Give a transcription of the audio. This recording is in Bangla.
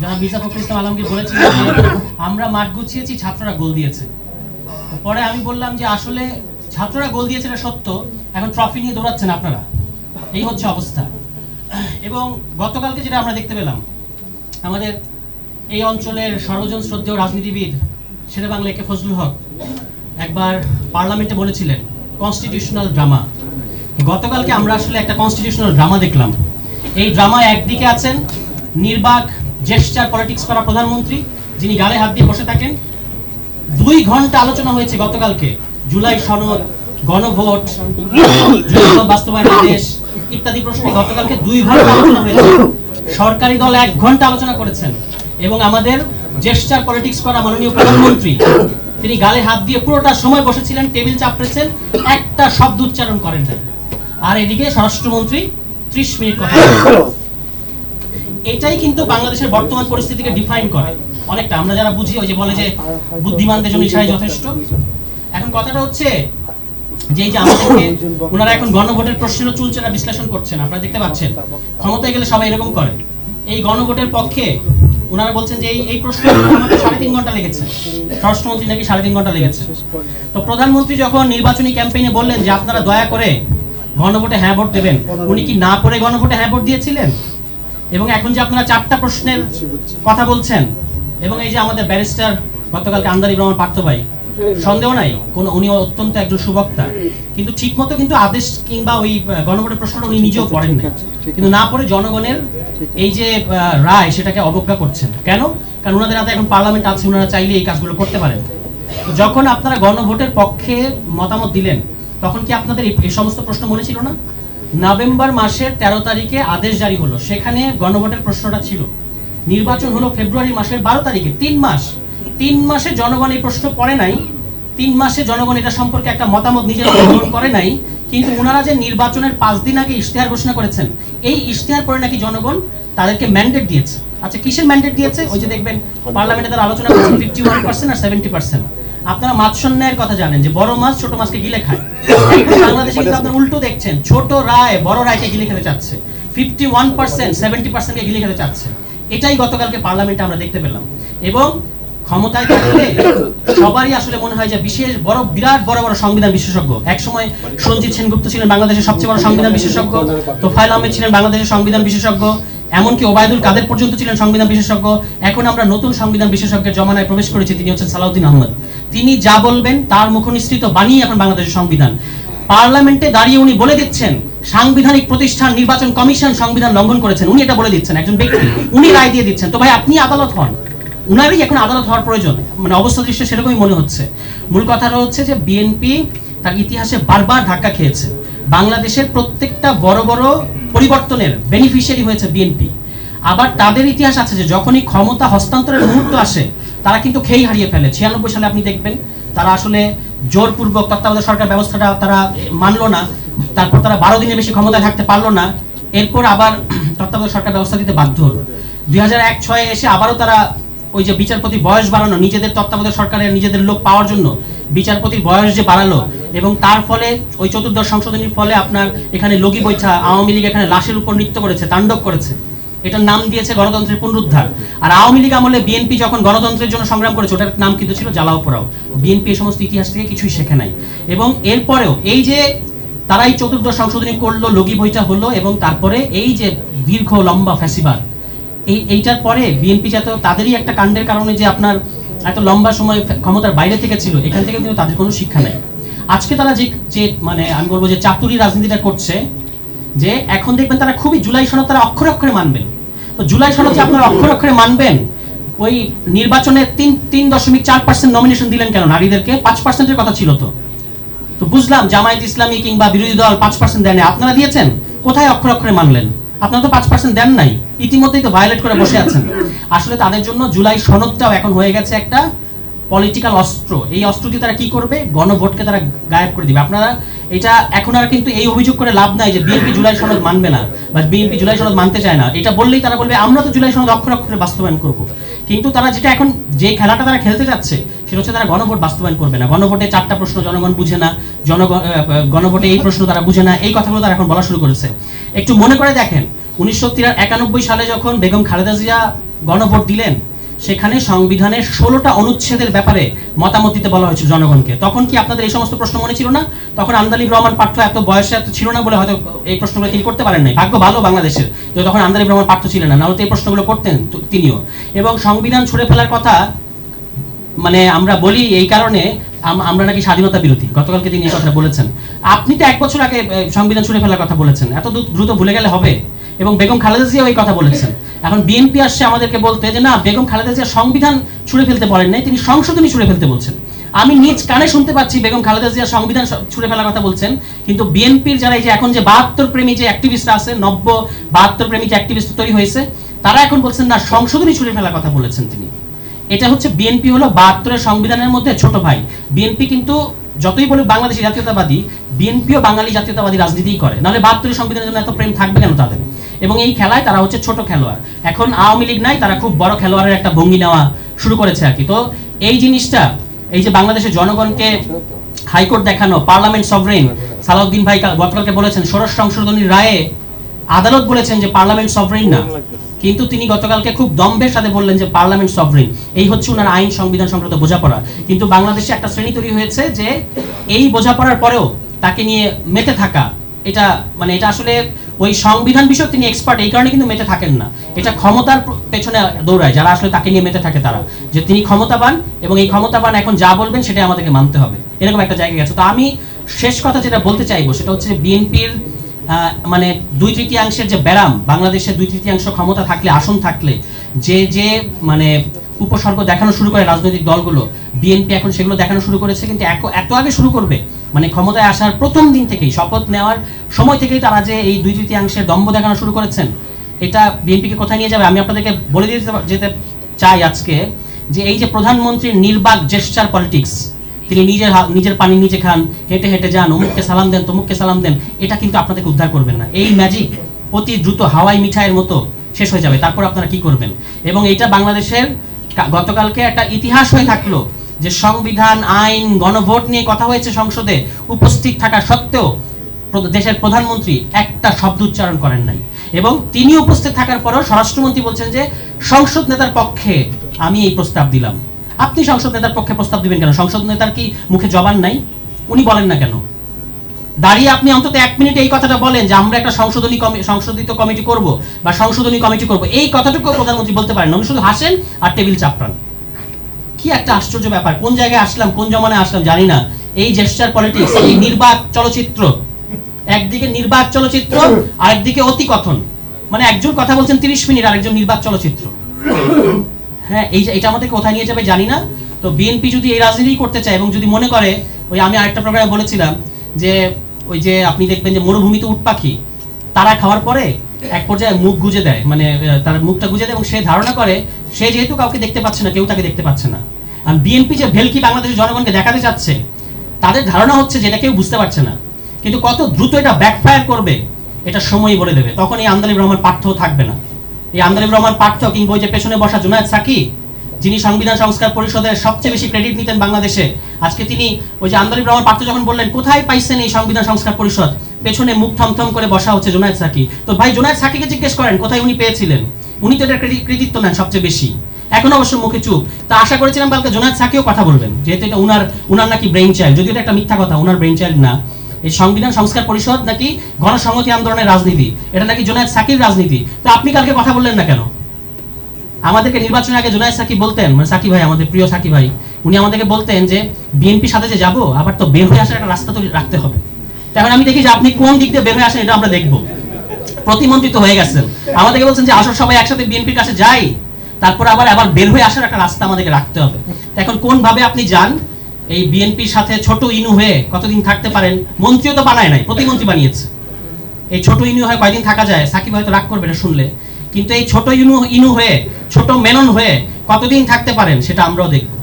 যারা মির্জা ফখরুল ইসলাম আলমগীর বলেছিলেন যে আমরা মাঠ গুছিয়েছি, ছাত্ররা গোল দিয়েছে। পরে আমি বললাম যে আসলে ছাত্ররা গোল দিয়েছে এটা সত্য, এখন ট্রফি নিয়ে দৌড়াচ্ছেন আপনারা, এই হচ্ছে অবস্থা। এবং গতকালকে যেটা আমরা দেখতে পেলাম, আমাদের এই অঞ্চলের সর্বজন শ্রদ্ধেয় রাজনীতিবিদ শেরেবাংলা একে ফজলুল হক একবার পার্লামেন্টে বলেছিলেন কনস্টিটিউশনাল ড্রামা। গতকালকে আমরা আসলে একটা কনস্টিটিউশনাল ড্রামা দেখলাম। এই ড্রামায় একদিকে আছেন নির্বাক জেস্টার পলিটিক্স করা প্রধানমন্ত্রী, যিনি গালে হাত দিয়ে বসে থাকেন। 2 ঘন্টা আলোচনা হয়েছে গতকালকে, জুলাই সনদ, গণভোট, জুলাই বাস্তবায়ন আদেশ ইত্যাদি প্রশ্নে গতকালকে 2 ঘন্টা আলোচনা হয়েছে। সরকারি দল 1 ঘন্টা আলোচনা করেছেন এবং আমাদের জেস্টার পলিটিক্স করা মাননীয় প্রধানমন্ত্রী তিনি গালে হাত দিয়ে পুরোটা সময় বসেছিলেন, টেবিল চাপড়েছেন, একটা শব্দ উচ্চারণ করেন নাই। আর এদিকে স্বরাষ্ট্রমন্ত্রী 30 মিনিট কথা বলেন। এটাই কিন্তু বাংলাদেশের বর্তমান পরিস্থিতিকে ডিফাইন করে অনেকটা। আমরা যারা বুঝি ওই যে বলে যে বুদ্ধিমানদের জন্য ইশারাই যথেষ্ট। এখন কথাটা হচ্ছে যে এই যে আমাদেরকে ওনারা এখন গণভোটের প্রশ্নের চুলচেরা বিশ্লেষণ করছেন, আপনারা দেখতে পাচ্ছেন। ক্ষমতায় গেলে সবাই এরকম করে। এই গণভোটের পক্ষে ওনারা বলছেন যে এই প্রশ্ন আমাদের 3.5 ঘন্টা লেগেছে, স্বরাষ্ট্রমন্ত্রী নাকি 3.5 ঘন্টা লেগেছে। তো প্রধানমন্ত্রী যখন নির্বাচনী ক্যাম্পেইনে বললেন যে আপনারা দয়া করে গণভোটে হ্যাঁ ভোট দেবেন, উনি কি না করে গণভোটে হ্যাঁ ভোট দিয়েছিলেন? এবং এখন যে আপনারা 4টা প্রশ্নের কথা বলছেন, এবং এই যে আমাদের ব্যারিস্টার গতকালকে আমদানি রহমান পার্থ ভাই, সন্দেহ নাই কোন উনি অত্যন্ত একজন সুবক্তা, কিন্তু ঠিকমতো কিন্তু আদেশ কিংবা ওই গণভোটের প্রশ্নটা উনি নিজেও পড়েন না, কিন্তু না পড়ে জনগণের এই যে রায় সেটাকে অবজ্ঞা করছেন। কেন? কারণ ওনাদের হাতে এখন পার্লামেন্ট আছে, ওনারা চাইলে এই কাজগুলো করতে পারেন। যখন আপনারা গণভোটের পক্ষে মতামত দিলেন তখন কি আপনাদের এই সমস্ত প্রশ্ন মনে ছিল না? নভেম্বর মাসের 13 তারিখে আদেশ জারি হলো, সেখানে গণভোটের প্রশ্নটা ছিল। নির্বাচন হলো ফেব্রুয়ারি মাসের 12 তারিখে। 3 মাসে জনগণ এই প্রশ্ন পড়ে নাই, 3 মাসে জনগণ এটা সম্পর্কে একটা মতামত নিজেরা গ্রহণ করে নাই। কিন্তু ওনারা যে নির্বাচনের 5 দিন আগে ইশতেহার ঘোষণা করেছেন, এই ইশতেহার পরে নাকি জনগণ তাদেরকে ম্যান্ডেট দিয়েছে। আচ্ছা, কিসের ম্যান্ডেট দিয়েছে? ওই যে দেখবেন পার্লামেন্টে তারা আলোচনা করছেন 51% আর 70%। আপনারা মাছ সন্ন্যায়ের কথা জানেন যে বড় মাছ ছোট মাছকে গিলে খায়। বাংলাদেশে কিন্তু আপনারা উল্টো দেখছেন, ছোট রায় বড় রায়কে গিলে খেতে চাচ্ছে, 51% 70%কে গিলে খেতে চাচ্ছে। এটাই গতকালকে পার্লামেন্টে আমরা দেখতে পেলাম। এবং ক্ষমতায় থাকলে সবারই আসলে মনে হয় যে বিশেষ বড় বিরাট বড় বড় সংবিধান বিশেষজ্ঞ। একসময় সঞ্জিত সেনগুপ্ত ছিলেন বাংলাদেশের সবচেয়ে বড় সংবিধান বিশেষজ্ঞ, তোফায়েল আহমেদ ছিলেন বাংলাদেশের সংবিধান বিশেষজ্ঞ, এমনকি ওবায়দুল কাদের পর্যন্ত ছিলেন সংবিধান বিশেষজ্ঞ। এখন আমরা নতুন সংবিধান বিশেষজ্ঞের জমানায় প্রবেশ করেছি, তিনি হচ্ছেন সালাউদ্দিন আহমদ। তিনি যা বলবেন তার মুখনিসৃত বাণী এখন বাংলাদেশের সংবিধান। পার্লামেন্টে দাঁড়িয়ে উনি বলে দিচ্ছেন সাংবিধানিক প্রতিষ্ঠান নির্বাচন কমিশন সংবিধান লঙ্ঘন করেছেন, উনি এটা বলে দিচ্ছেন, একজন ব্যক্তি, উনি রায় দিয়ে দিচ্ছেন। তো ভাই আপনি আদালত হন, উনারই এখন আদালত হওয়ার প্রয়োজন, মানে অবস্থা দৃশ্যে সেরকমই মনে হচ্ছে। মূল কথাটা হচ্ছে যে বিএনপি তার ইতিহাসে বারবার ধাক্কা খেয়েছে। বাংলাদেশের প্রত্যেকটা বড় বড় পরিবর্তনের বেনিফিশিয়ারি হয়েছে বিএনপি। আবার তাদের ইতিহাস আছে যে যখনই ক্ষমতা হস্তান্তরের মুহূর্ত আসে তারা কিন্তু খেই হারিয়ে ফেলে। 96 সালে আপনি দেখবেন তারা আসলে জোরপূর্বক তত্ত্বাবধায়ক সরকার ব্যবস্থাটা তারা মানলো না, তারপর তারা 12 দিনের বেশি ক্ষমতায় থাকতে পারলো না, এরপর আবার তত্ত্বাবধায়ক সরকার ব্যবস্থা দিতে বাধ্য হলো। 2001-06 এসে আবারও তারা ওই যে বিচারপতি বয়স বাড়ানো, নিজেদের তত্ত্বাবধায়ক সরকারের নিজেদের লোক পাওয়ার জন্য বিচারপতির বয়স যে বাড়ালো, এবং তার ফলে ওই 14দশ সংশোধনীর ফলে আপনার এখানে লগি বৈঠা আওয়ামী লীগ এখানে লাশের উপর নৃত্য করেছে, তাণ্ডব করেছে। এটার নাম দিয়েছে গণতন্ত্রের পুনরুদ্ধার। আর আওয়ামী লীগ আমলে বিএনপি যখন গণতন্ত্রের জন্য সংগ্রাম করেছে ওটার নাম কিন্তু ছিল জ্বালাও পোড়াও। বিএনপি এই সমস্ত ইতিহাস থেকে কিছুই শেখে নাই। এবং এরপরেও এই যে তারা এই 14দশ সংশোধনী করলো, লগি বইটা হলো, এবং তারপরে এই যে দীর্ঘ লম্বা ফ্যাসিবাদ, এইটার পরে বিএনপি যাতে তাদেরই একটা কাণ্ডের কারণে যে আপনার এত লম্বা সময় ক্ষমতার বাইরে থেকে ছিল, এখান থেকে কিন্তু তাদের কোনো শিক্ষা নেই। আজকে তারা যে মানে আমি বলবো যে চাতুরি রাজনীতিটা করছে, যে এখন দেখবেন তারা খুবই জুলাই সনদ তারা অক্ষরে অক্ষরে মানবেন। তো জুলাই সনদ যে আপনারা অক্ষরে অক্ষরে মানবেন, ওই নির্বাচনে 3.4% নমিনেশন দিলেন কেন নারীদেরকে? 5%-এর কথা ছিল। তো বুঝলাম জামায়াত ইসলামী কিংবা বিরোধী দল 5% দেন, আপনারা দিয়েছেন, কোথায় অক্ষরে অক্ষরে মানলেন? আপনারা তো 5% দেন নাই, ইতিমধ্যেই তো ভায়োলেট করে বসে আছেন। আসলে তাদের জন্য জুলাই সনদটাও এখন হয়ে গেছে একটা পলিটিক্যাল অস্ত্র। এই অস্ত্রটি তারা কি করবে? গণভোটকে তারা গায়েব করে দিবে। আপনারা এটা এখন আর কিন্তু এই অভিযোগ করে লাভ নাই যে বিএনপি জুলাই সনদ মানবে না বা বিএনপি জুলাই সনদ মানতে চায় না। এটা বললেই তারা বলবে আমরা তো জুলাই সনদ অক্ষরে অক্ষরে বাস্তবায়ন করব। কিন্তু তারা যেটা এখন যে খেলাটা তারা খেলতে যাচ্ছে সেটা হচ্ছে তারা গণভোট বাস্তবায়ন করবে না। গণভোটে 4টা প্রশ্ন জনগণ বুঝে না, গণভোটে এই প্রশ্ন তারা বুঝে না, এই কথাগুলো তারা এখন বলা শুরু করেছে। একটু মনে করে দেখেন 1991 সালে যখন বেগম খালেদা জিয়া গণভোট দিলেন, সেখানে সংবিধানের 16টা অনুচ্ছেদের ব্যাপারে মতামত দিতে বলা হয়েছিল জনগণকে। তখন কি আপনাদের এই সমস্ত প্রশ্ন মনে ছিল না? তখন আন্দালিব রহমান পার্থ এত বয়সে এত ছিল না বলে হয়তো এই প্রশ্নগুলো তিনি করতে পারেন নাই। ভাগ্য ভালো বাংলাদেশের যে তখন আন্দালিব রহমান পার্থ ছিলেন না, নাহলে তো এই প্রশ্নগুলো করতেন তিনিও। এবং সংবিধান ছুঁড়ে ফেলার কথা মানে আমরা বলি এই কারণে আমরা নাকি স্বাধীনতা বিরোধী, গতকালকে তিনি এই কথা বলেছেন। আপনি তো 1 বছর আগে সংবিধান ছুঁড়ে ফেলার কথা বলেছেন, এত দ্রুত ভুলে গেলে হবে? এবং বেগম খালেদা জিয়াও এই কথা বলেছেন। এখন বিএনপি আসছে আমাদেরকে বলতে যে না, বেগম খালেদা জিয়া সংবিধান ছুঁড়ে ফেলতে বলেন নাই, তিনি সংশোধনী ছুঁড়ে ফেলতে বলছেন। আমি নিজ কানে শুনতে পাচ্ছি বেগম খালেদা জিয়া সংবিধান ছুঁড়ে ফেলার কথা বলছেন, কিন্তু বিএনপির যারা এই যে এখন যে 72 প্রেমী যে অ্যাক্টিভিস্টরা আছে, 72 প্রেমী যে অ্যাক্টিভিস্ট তৈরি হয়েছে, তারা এখন বলছেন না, সংশোধনী ছুঁড়ে ফেলার কথা বলেছেন তিনি। এটা হচ্ছে বিএনপি হলো 72 সংবিধানের মধ্যে ছোট ভাই। বিএনপি কিন্তু যতই বলুক বাংলাদেশি জাতীয়তাবাদী, বিএনপিও বাঙালি জাতীয়তাবাদী রাজনীতিই করে, নাহলে 72 সংবিধানের জন্য এত প্রেম থাকবে কেন তাদের? এবং এই খেলায় তারা হচ্ছে ছোট খেলোয়াড়। এখন আওয়ামী লীগ নাই, তারা খুব বড় খেলোয়াড়ের একটা ভঙ্গি নেওয়া শুরু করেছে আর কি। তো এই জিনিসটা, এই যে বাংলাদেশের জনগণকে হাইকোর্ট দেখানো, পার্লামেন্ট সভরেন, সালাউদ্দিন ভাই গতকালকে বলেছেন ষোড়শ সংশোধনীর রায়ে আদালত বলেছেন যে পার্লামেন্ট সভরেন না, কিন্তু তিনি গতকালকে খুব দম্ভের সাথে বললেন যে পার্লামেন্ট সভরেন। এই হচ্ছে ওনার আইন সংবিধান সংক্রান্ত বোঝাপড়া। কিন্তু বাংলাদেশে একটা শ্রেণী তৈরি হয়েছে যে এই বোঝাপড়ার পরেও তাকে নিয়ে মেতে থাকা, এটা মানে এটা আসলে ওই সংবিধান বিষয়ক তিনি এক্সপার্ট, এই কারণে কিন্তু মেতে থাকেন না। এটা ক্ষমতার পেছনে দৌড়ায় যারা আসলে তাকে নিয়ে মেতে থাকে, তারা যে তিনি ক্ষমতাবান এবং এই ক্ষমতাবান এখন যা বলবেন সেটাই আমাদেরকে মানতে হবে, এরকম একটা জায়গায় গেছে। তো আমি শেষ কথা যেটা বলতে চাইবো সেটা হচ্ছে বিএনপির মানে 2/3 যে ব্যারাম, বাংলাদেশের 2/3 ক্ষমতা থাকলে, আসন থাকলে যে মানে উপসর্গ দেখানো শুরু করে রাজনৈতিক দলগুলো, বিএনপি এখন সেগুলো দেখানো শুরু করেছে। কিন্তু এত আগে শুরু করবে, মানে ক্ষমতায় আসার প্রথম দিন থেকেই, শপথ নেওয়ার সময় থেকেই তারা যে এই 2/3 দম্ভ দেখানো শুরু করেছেন, এটা বিএনপিকে কোথায় নিয়ে যাবে? আমি আপনাদেরকে বলে যেতে চাই আজকে যে এই যে প্রধানমন্ত্রীর নির্বাক জেস্চার পলিটিক্স, তিনি নিজের পানি নিজে খান, হেঁটে হেঁটে যান, অমুককে সালাম দেন, তমুককে সালাম দেন, এটা কিন্তু আপনাদেরকে উদ্ধার করবেন না। এই ম্যাজিক অতি দ্রুত হাওয়াই মিঠাইয়ের মতো শেষ হয়ে যাবে, তারপর আপনারা কি করবেন? এবং এটা বাংলাদেশের গতকালকে একটা ইতিহাস হয়ে থাকলো যে সংবিধান, আইন, গণভোট নিয়ে কথা হয়েছে সংসদে, উপস্থিত থাকা সত্ত্বেও দেশের প্রধানমন্ত্রী একটা শব্দ উচ্চারণ করেন নাই। এবং তিনি উপস্থিত থাকার পরও স্বরাষ্ট্রমন্ত্রী বলছেন যে সংসদ নেতার পক্ষে আমি এই প্রস্তাব দিলাম। আপনি সংসদ নেতার পক্ষে প্রস্তাব দিবেন কেন? সংসদ নেতার কি মুখে জবান নাই? উনি বলেন না কেন? দাঁড়িয়ে আপনি অন্তত 1 মিনিট এই কথাটা বলেন যে আমরা একটা সংশোধিত কমিটি করব বা সংশোধনী কমিটি করব, এই কথাটুকু প্রধানমন্ত্রী বলতে পারেন না। উনি শুধু হাসেন আর টেবিল চাপড়ান। কি একটা আশ্চর্য ব্যাপার! কোন জায়গায় আসলাম, কোন জমানায় আসলাম জানি না। এই জেস্চার পলিটিক্স, এই নির্বাক চলচ্চিত্র, একদিকে নির্বাক চলচ্চিত্র আর একদিকে অতি কথন, মানে একজন কথা বলছেন 30 মিনিট আর একজন নির্বাক চলচ্চিত্র। হ্যাঁ, এটা আমাদের কোথায় নিয়ে যাবে জানি না। তো বিএনপি যদি এই রাজনীতি করতে চায় এবং যদি মনে করে, ওই আমি আরেকটা প্রোগ্রামে বলেছিলাম যে ওই যে আপনি দেখবেন যে মরুভূমিতে উট পাখি তারা খাওয়ার পরে এক পর্যায়ে মুখ গুজে দেয়, মানে তার মুখটা গুজে দেয় এবং সে ধারণা করে সে যেহেতু কাউকে দেখতে পাচ্ছে না, কেউ তাকে দেখতে পাচ্ছে না। আর বিএনপি যে ভেলকি বাংলাদেশের জনগণকে দেখাতে চাচ্ছে, তাদের ধারণা হচ্ছে যেটা কেউ বুঝতে পারছে না। কিন্তু কত দ্রুত এটা ব্যাকফায়ার করবে এটা সময়ই বলে দেবে। তখন এই আন্দালিব রহমান পার্থ থাকবে না। এই আন্দালিব রহমান পার্থ কিংবা ওই যে পেছনে বসা জুনায়েদ সাকি, যিনি সংবিধান সংস্কার পরিষদের সবচেয়ে বেশি ক্রেডিট নিতেন বাংলাদেশে, আজকে তিনি ওই যে আন্দালিব রহমান পার্থ যখন বললেন কোথায় পাইছেন এই সংবিধান সংস্কার পরিষদ, পেছনে মুখ থমথম করে বসা হচ্ছে জুনায়েদ সাকি। তো ভাই জুনায়েদ সাকিকে জিজ্ঞেস করেন কোথায় উনি পেয়েছিলেন, উনি তো এটা কৃতিত্ব নেন সবচেয়ে বেশি। এখন অবশ্য মুখে চুপ। তা আশা করেছিলাম কালকে জুনায়েদ সাকিও কথা বলবেন, যেহেতু এটা উনার নাকি ব্রেইন চাইল্ড, যদিও এটা একটা মিথ্যা কথা, উনার ব্রেইন চাইল্ড না। এই সংবিধান সংস্কার পরিষদ নাকি গণসংহতি আন্দোলনের রাজনীতি, এটা নাকি জুনায়েদ সাকির রাজনীতি। তো আপনি কালকে কথা বললেন না কেন? আমাদেরকে নির্বাচনের আগে জুনায়েদ সাকি বলতেন, মানে সাকি ভাই, আমাদের প্রিয় সাকি ভাই, উনি আমাদেরকে বলতেন যে বিএনপির সাথে যে যাবো, আবার তো বের হয়ে আসার একটা রাস্তা তো রাখতে হবে। এখন আমি দেখি যে আপনি কোন দিক দিয়ে বের হয়ে আসেন, এটা আমরা দেখবো। প্রতিমন্ত্রী তো হয়ে গেছেন, আমাদেরকে বলছেন যে আসর সবাই একসাথে বিএনপির কাছে যাই, তারপর আবার বের হয়ে আসার একটা রাস্তা আমাদেরকে রাখতে হবে। এখন কোন ভাবে আপনি যান এই বিএনপির সাথে ছোট ইনু হয়ে কতদিন থাকতে পারেন? মন্ত্রীও তো বানায় নাই, প্রতিমন্ত্রী বানিয়েছে। এই ছোট ইনু হয়ে কয়দিন থাকা যায়? সাকিব হয়তো রাগ করবে এটা শুনলে, কিন্তু এই ছোট ইনু হয়ে, ছোট মেনন হয়ে কতদিন থাকতে পারেন সেটা আমরাও দেখব।